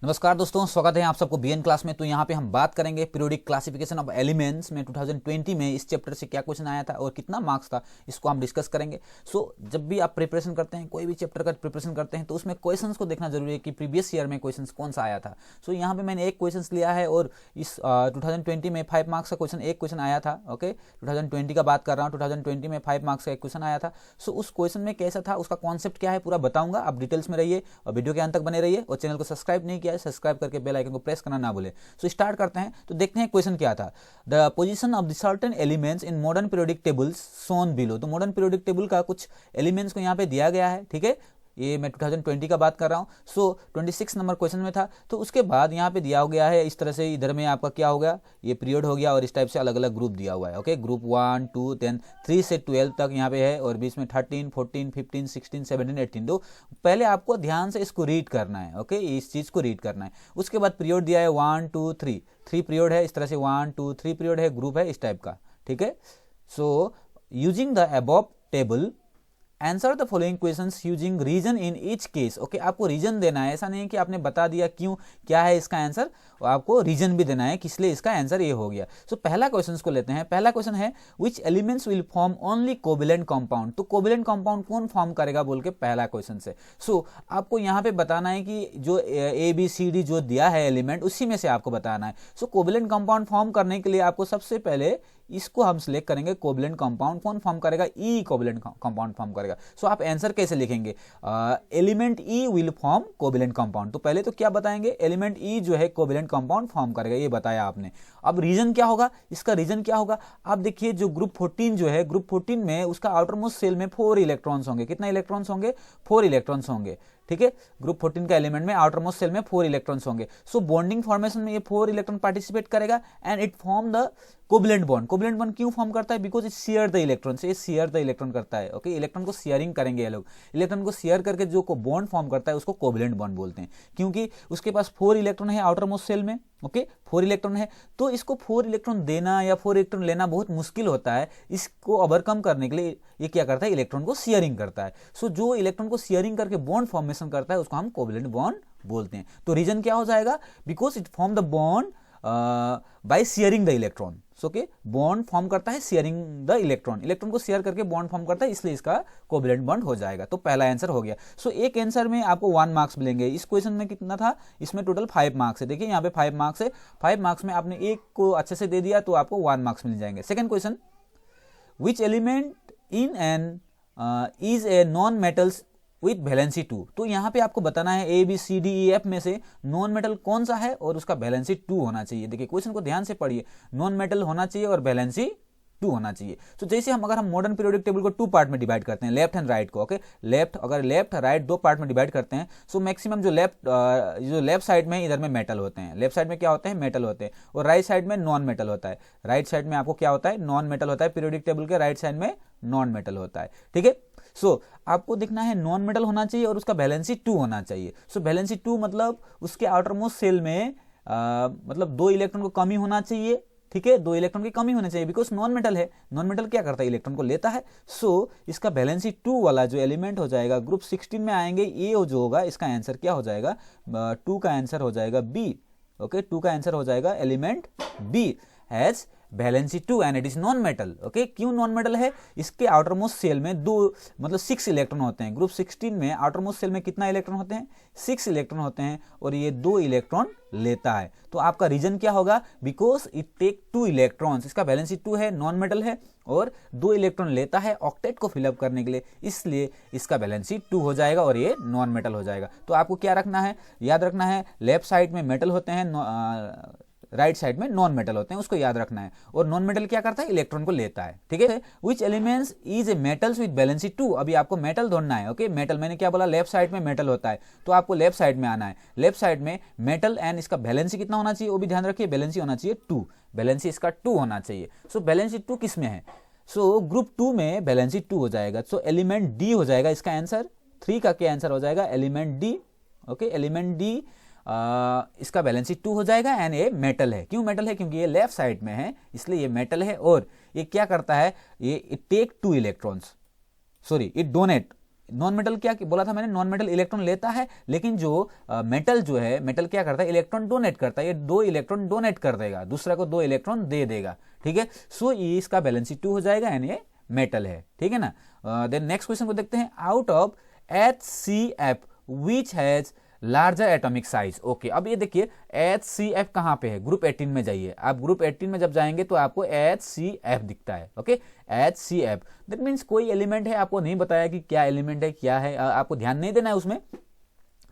नमस्कार दोस्तों, स्वागत है आप सबको बीएन क्लास में। तो यहाँ पे हम बात करेंगे पीरियोडिक क्लासिफिकेशन ऑफ एलिमेंट्स में 2020 में इस चैप्टर से क्या क्वेश्चन आया था और कितना मार्क्स था, इसको हम डिस्कस करेंगे। जब भी आप प्रिपरेशन करते हैं, कोई भी चैप्टर का प्रिपरेशन करते हैं, तो उसमें क्वेश्चंस को देखना जरूरी है कि प्रीवियस ईयर में क्वेश्चंस कौन सा आया था। यहाँ पे मैंने एक क्वेश्चन लिया है और इस 2020 में 5 मार्क्स का एक क्वेश्चन आया था। ओके, 2020 का बात कर रहा हूँ। 2020 में 5 मार्क्स का एक क्वेश्चन आया था। उस क्वेश्चन में कैसा था, उसका कॉन्सेप्ट क्या है, पूरा बताऊंगा। आप डिटेल्स में रहिए और वीडियो के अंत तक बने रहिए और चैनल को सब्सक्राइब नहीं किया है, सब्सक्राइब करके बेल आइकन को प्रेस करना ना भूले। स्टार्ट करते हैं। तो देखते हैं क्वेश्चन क्या था। The position of the certain elements in modern periodic tables shown below. तो मॉडर्न पीरियोडिक टेबल का कुछ एलिमेंट्स को यहाँ पे दिया गया है। ठीक है, ये मैं 2020 का बात कर रहा हूँ। 26 नंबर क्वेश्चन में था। तो उसके बाद यहाँ पे दिया गया है इस तरह से, इधर में आपका क्या हो गया, ये पीरियड हो गया और इस टाइप से अलग अलग ग्रुप दिया हुआ है। ओके, ग्रुप 1, 2, 10, 3 से 12 तक यहाँ पे है और बीच में 13, 14, 15, 16, 17, 18। तो पहले आपको ध्यान से इसको रीड करना है। ओके, इस चीज़ को रीड करना है। उसके बाद पीरियड दिया है 1, 2, 3 पीरियड है। इस तरह से 1, 2, 3 पीरियड है, ग्रुप है इस टाइप का। ठीक है, using the above table answer the following questions using reason in each case. Okay, आपको रीजन देना है। ऐसा नहीं है कि आपने बता दिया क्यों क्या है इसका आंसर, और आपको रीजन भी देना है किस लिए इसका आंसर ये हो गया। पहला क्वेश्चन को लेते हैं। पहला क्वेश्चन है विच elements will form only covalent compound. तो कोवेलेंट कंपाउंड कौन फॉर्म करेगा बोल के पहला क्वेश्चन से। आपको यहाँ पे बताना है कि जो ABCD जो दिया है एलिमेंट, उसी में से आपको बताना है। कोवेलेंट कंपाउंड फॉर्म करने के लिए आपको सबसे पहले इसको हम सिलेक्ट करेंगे। कोवेलेंट कंपाउंड कौन फॉर्म करेगा, ई कोवेलेंट कंपाउंड फॉर्म करेगा। आप आंसर कैसे लिखेंगे, element E will form covalent compound. तो पहले तो क्या बताएंगे, एलिमेंट ई जो है कोवेलेंट कंपाउंड फॉर्म करेगा, ये बताया आपने। अब रीजन क्या होगा, इसका रीजन क्या होगा, आप देखिए जो ग्रुप 14 जो है, ग्रुप 14 में उसका आउटर मोस्ट सेल में 4 इलेक्ट्रॉन्स होंगे। कितना इलेक्ट्रॉन्स होंगे, 4 इलेक्ट्रॉन्स होंगे। ठीक है, ग्रुप 14 का एलिमेंट में आउटर मोस्ट सेल में 4 इलेक्ट्रॉन्स होंगे। बॉन्डिंग फॉर्मेशन में ये 4 इलेक्ट्रॉन पार्टिसिपेट करेगा and it form the covalent bond. Covalent bond क्यों फॉर्म करता है, because it share the electron. ये शेयर द इलेक्ट्रॉन करता है। ओके, इलेक्ट्रॉन को शेयरिंग करेंगे ये लोग। इलेक्ट्रॉन को शेयर करके जो बॉन्ड फॉर्म करता है उसको कोवेलेंट बॉन्ड बोलते हैं, क्योंकि उसके पास 4 इलेक्ट्रॉन है आउटर मोस्ट सेल में। ओके, 4 इलेक्ट्रॉन है, तो इसको 4 इलेक्ट्रॉन देना या 4 इलेक्ट्रॉन लेना बहुत मुश्किल होता है। इसको ओवरकम करने के लिए ये क्या करता है, इलेक्ट्रॉन को शेयरिंग करता है। जो इलेक्ट्रॉन को शेयरिंग करके बॉन्ड फॉर्मेशन करता है उसको हम कोवेलेंट बॉन्ड बोलते हैं। तो रीजन क्या हो जाएगा, because it form the bond by sharing the electron. Okay, bond form करता है शेयरिंग द इलेक्ट्रॉन। इलेक्ट्रॉन को शेयर करके बॉन्ड फॉर्म करता है, इसलिए इसका कोवेलेंट बॉन्ड हो जाएगा। तो पहला आंसर हो गया। एक आंसर में आपको 1 मार्क्स मिलेंगे। इस क्वेश्चन में कितना था, इसमें टोटल 5 मार्क्स है। देखिए यहाँ पे 5 मार्क्स है। 5 मार्क्स में आपने एक को अच्छे से दे दिया तो आपको 1 मार्क्स मिल जाएंगे। Second question, which element in an is a non metals with valency 2। तो यहाँ पे आपको बताना है ABCDEF में से नॉन मेटल कौन सा है और उसका वैलेंसी 2 होना चाहिए। देखिए क्वेश्चन को ध्यान से पढ़िए, नॉन मेटल होना चाहिए और वैलेंसी 2 होना चाहिए। जैसे अगर हम मॉडर्न पीरियोडिक टेबल को 2 पार्ट में डिवाइड करते हैं, लेफ्ट एंड राइट को। ओके, अगर लेफ्ट राइट 2 पार्ट में डिवाइड करते हैं, मैक्सिमम जो लेफ्ट साइड में इधर में मेटल होते हैं। लेफ्ट साइड में क्या होते हैं, मेटल होते हैं, और राइट साइड में नॉन मेटल होता है। राइट साइड में आपको क्या होता है, नॉन मेटल होता है। पीरियोडिक टेबल के राइट साइड में नॉन मेटल होता है। ठीक है, आपको देखना है नॉन मेटल होना चाहिए और उसका वैलेंसी 2 होना चाहिए। वैलेंसी 2 मतलब उसके आउटर मोस्ट सेल में मतलब 2 इलेक्ट्रॉन को कमी होना चाहिए। ठीक है, 2 इलेक्ट्रॉन की कमी होनी चाहिए, बिकॉज नॉन मेटल है। नॉन मेटल क्या करता है, इलेक्ट्रॉन को लेता है। इसका वैलेंसी 2 वाला जो एलिमेंट हो जाएगा, ग्रुप 16 में आएंगे, ये जो होगा इसका आंसर क्या हो जाएगा, 2 का आंसर हो जाएगा B। ओके, 2 का आंसर हो जाएगा element B has valency 2 and it is non metal. Okay, क्यों नॉन मेटल है, इसके आउटर मोस्ट सेल में 6 इलेक्ट्रॉन होते हैं। ग्रुप 16 में आउटर मोस्ट सेल में कितना इलेक्ट्रॉन होते हैं, 6 इलेक्ट्रॉन होते हैं, और ये 2 इलेक्ट्रॉन लेता है। तो आपका रीजन क्या होगा, बिकॉज इट टेक 2 इलेक्ट्रॉन्स। इसका वैलेंसी 2 है, नॉन मेटल है और 2 इलेक्ट्रॉन लेता है ऑक्टेट को फिलअप करने के लिए, इसलिए इसका वैलेंसी 2 हो जाएगा और ये नॉन मेटल हो जाएगा। तो आपको क्या रखना है, याद रखना है, लेफ्ट साइड में मेटल होते हैं, राइट साइड में नॉन मेटल होते हैं, उसको याद रखना है। और नॉन मेटल क्या करता है, इलेक्ट्रॉन को लेता है। ठीक है, विच elements is a metals with valency 2। अभी आपको मेटल ढूंढना है। ओके, मेटल मैंने क्या बोला, लेफ्ट साइड में मेटल होता है, तो आपको लेफ्ट साइड में आना है। लेफ्ट साइड में मेटल एंड इसका वैलेंसी कितना होना चाहिए, वो भी ध्यान रखिए, वैलेंसी होना चाहिए 2। वैलेंसी इसका 2 होना चाहिए। वैलेंसी 2 किस में है, ग्रुप 2 में वैलेंसी 2 हो जाएगा। एलिमेंट D हो जाएगा इसका आंसर। 3 का क्या आंसर हो जाएगा, element D। Okay, element D इसका वैलेंसी 2 हो जाएगा एंड ये मेटल है। क्यों मेटल है, क्योंकि ये लेफ्ट साइड में है, इसलिए ये मेटल है। और ये क्या करता है, ये take 2 electrons, it donate non metal क्या बोला था मैंने, नॉन मेटल इलेक्ट्रॉन लेता है, लेकिन जो मेटल जो है, मेटल क्या करता है, इलेक्ट्रॉन डोनेट करता है, ये 2 इलेक्ट्रॉन डोनेट कर देगा, दूसरा को 2 इलेक्ट्रॉन दे देगा, ठीक है। सो ये इसका वैलेंसी 2 हो जाएगा, यानी ये मेटल है, ठीक है ना। देन नेक्स्ट क्वेश्चन को देखते हैं, out of HCF which has larger atomic size. Okay, अब ये देखिए HCF कहाँ पे है, ग्रुप 18 में जाइए आप, ग्रुप 18 में जब जाएंगे तो आपको HCF दिखता है। ओके, HCF दैट मीन्स कोई एलिमेंट है, आपको नहीं बताया कि क्या एलिमेंट है, क्या है, आपको ध्यान नहीं देना है उसमें,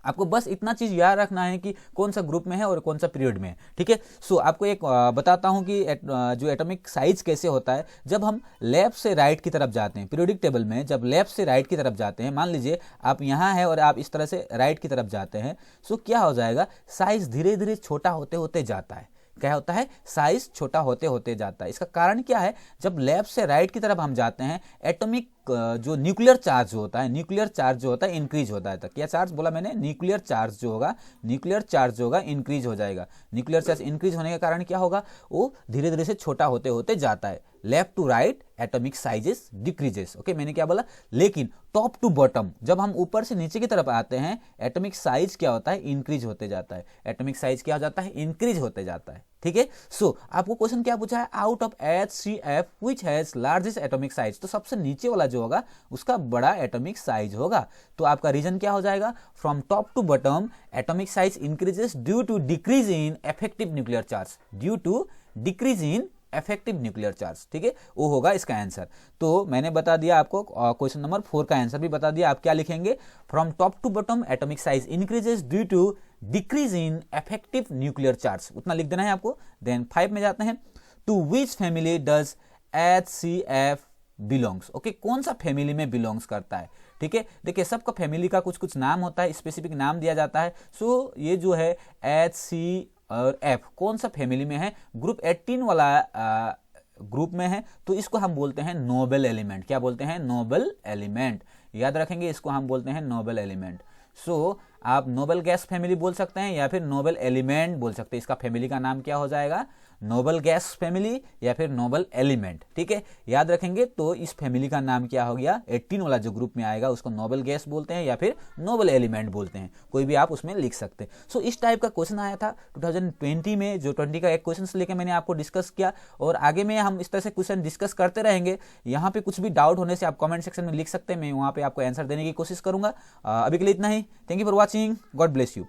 आपको बस इतना चीज याद रखना है कि कौन सा ग्रुप में है और कौन सा पीरियड में है, ठीक है। सो आपको एक बताता हूं कि जो एटॉमिक साइज कैसे होता है। जब हम लेफ्ट से राइट की तरफ जाते हैं पीरियोडिक टेबल में, जब लेफ्ट से राइट की तरफ जाते हैं, मान लीजिए आप यहाँ है और आप इस तरह से राइट की तरफ जाते हैं, सो क्या हो जाएगा, साइज धीरे धीरे छोटा होते होते जाता है। क्या होता है, साइज छोटा होते होते जाता है। इसका कारण क्या है, जब लेफ्ट से राइट की तरफ हम जाते हैं, एटॉमिक जो न्यूक्लियर चार्ज होता है, न्यूक्लियर चार्ज जो होता है इंक्रीज होता है। क्या चार्ज बोला मैंने, न्यूक्लियर चार्ज जो होगा, न्यूक्लियर चार्ज जो होगा इंक्रीज हो जाएगा। न्यूक्लियर चार्ज इंक्रीज होने के कारण क्या होगा, वो धीरे धीरे से छोटा होते होते जाता है। Left to right atomic sizes decreases. Okay, मैंने क्या बोला, लेकिन टॉप टू बॉटम जब हम ऊपर से नीचे की तरफ आते हैं, एटॉमिक साइज क्या होता है, इंक्रीज होते जाता है। एटॉमिक साइज क्या हो जाता है, इंक्रीज होते जाता है, ठीक है। सो आपको क्वेश्चन क्या पूछा है, out of HCF which has largest atomic size, तो सबसे नीचे वाला जो होगा उसका बड़ा एटॉमिक साइज होगा। तो आपका रीजन क्या हो जाएगा, from top to bottom atomic size increases due to decrease in effective nuclear charge, due to decrease in effective nuclear charge, ठीक है, वो होगा इसका आंसर। तो मैंने बता दिया आपको, क्वेश्चन नंबर 4 का आंसर भी बता दिया। आप क्या लिखेंगे, from top to bottom atomic size increases due to decrease in effective nuclear charge, उतना लिख देना है आपको। देन 5 में जाते हैं, to which family does HCF belongs. Okay, कौन सा फैमिली में बिलोंग्स करता है, ठीक है। देखिए सबका फैमिली का कुछ कुछ नाम होता है, स्पेसिफिक नाम दिया जाता है। सो ये जो है HC और F कौन सा फैमिली में है, ग्रुप 18 वाला ग्रुप में है, तो इसको हम बोलते हैं नोबल एलिमेंट। क्या बोलते हैं, नोबल एलिमेंट, याद रखेंगे, इसको हम बोलते हैं नोबल एलिमेंट। सो आप नोबल गैस फैमिली बोल सकते हैं या फिर नोबल एलिमेंट बोल सकते हैं। इसका फैमिली का नाम क्या हो जाएगा, नोबल गैस फैमिली या फिर नोबल एलिमेंट, ठीक है, याद रखेंगे। तो इस फैमिली का नाम क्या हो गया, 18 वाला जो ग्रुप में आएगा उसको नोबल गैस बोलते हैं या फिर नोबल एलिमेंट बोलते हैं, कोई भी आप उसमें लिख सकते हैं। सो इस टाइप का क्वेश्चन आया था 2020 में, जो 20 का एक क्वेश्चन लेके मैंने आपको डिस्कस किया, और आगे में हम इस तरह से क्वेश्चन डिस्कस करते रहेंगे। यहाँ पे कुछ भी डाउट होने से आप कमेंट सेक्शन में लिख सकते हैं, मैं वहाँ पे आपको आंसर देने की कोशिश करूंगा। अभी के लिए इतना ही, thank you for watching, God bless you.